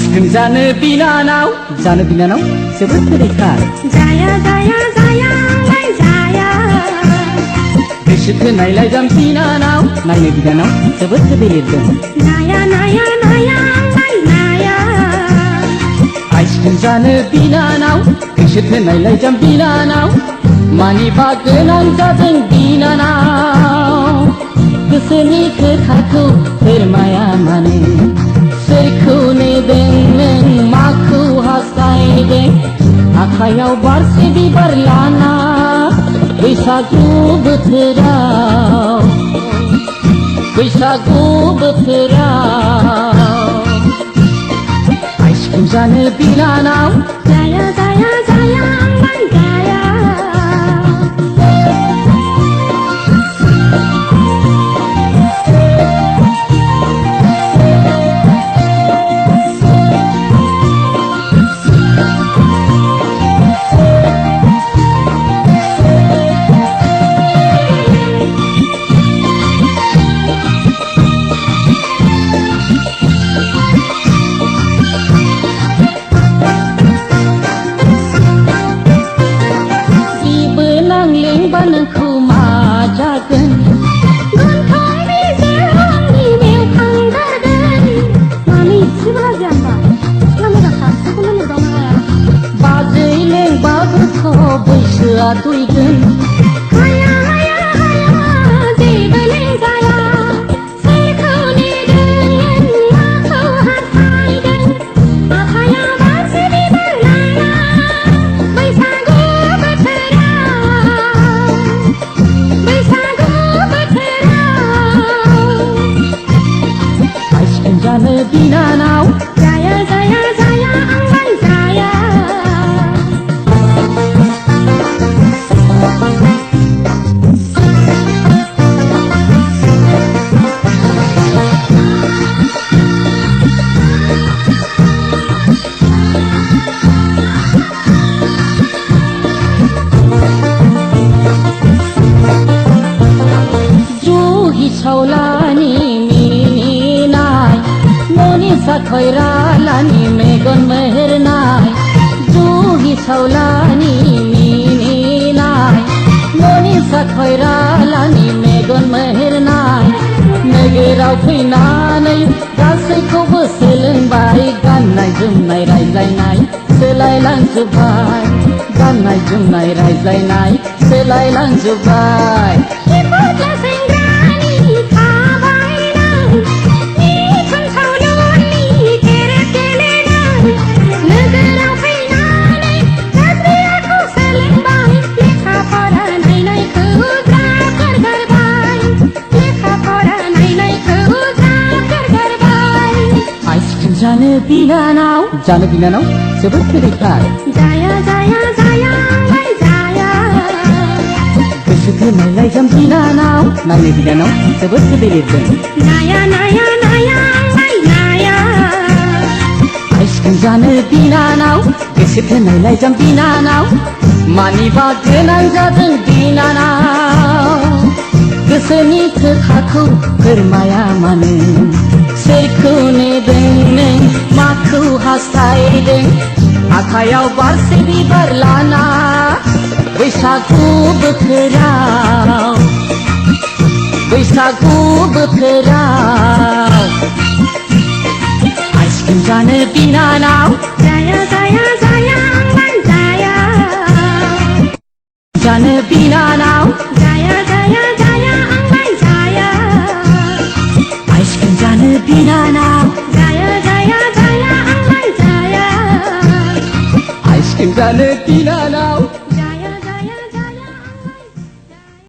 ice cream जानो बिनानाव जोबोद गोदैथार जाया जाया जाया जाया गोसो थोनायलाय जाम बिनानाव नायनो बिनानाव जोबोद गोदै लिरदों नाया नाया नाया नाया आइसक्रिम जानो बिनानाव गोसो थोनायलाय जाम बिनानाव मानिबा गोनां जादों बिनानाव गोसोनि खोथाखौ फोरमाया मानो सोरखौ नेदों नों माखौ हास्थायदों आखायाव बारसे बिबार लाना बैसागु बोथोराव आइसक्रिम जानो बिनानाव जाया जाया जाया जाया नोंखौ मा जागोन गन्थंनि जेरावनि मेव थांगारगोन मानो इसेबो लाजिया होमबा सिख्ला मोजांखा सिख्लाखौनो नुदावनो हाया बाजै लेंबाबोथ' बैसोआ दुइगोन हाया हाया हाया जेबो लेंजाया सोरखौ नेदों माखौ हास्थायदों आखायाव बारसे बिबार लाना बैसागु आइसक्रिम जानो बिनानाव जाया जाया जाया आंलाय जाया जुहि सावलानि खैरालानि मेगन मेहेरनाय जुहि सावलानि मिनिनाय मनिसा खैरालानि मेगन मेहेरनाय नोगोराव फैनानै गासैखौबो सोलोंबाय गाननाय जोमनाय रायज्लायनाय सोलायलांजोब्बाय गाननाय जोमनाय रायज्लायनाय सोलायलांजोब्बाय जानो बिनानाव जोबोद गोदैथार जाया जाया जाया जाया गोसो थोनायलाय जाम बिनानाव नायनो बिनानाव जोबोद गोदै लिरदों नाया नाया नाया नाया आइसक्रिम जानो बिनानाव गोसो थोनायलाय जाम बिनानाव मानिबा गोनां जादों बिनानाव गोसोनि खोथाखौ फोरमाया मानो सोरखौ नेदों नों माखौ हास्थायदों आखायाव बारसे बिबार लाना बैसागु बोथोराव आइसक्रिम जानो बिनानाव जाया जाया जाया जाया जानो बिनानाव जाया जाया जाया जाया आइसक्रिम जानो बिनानाव जाया जाया जाया जाया आइसक्रिम जानो बिनानाव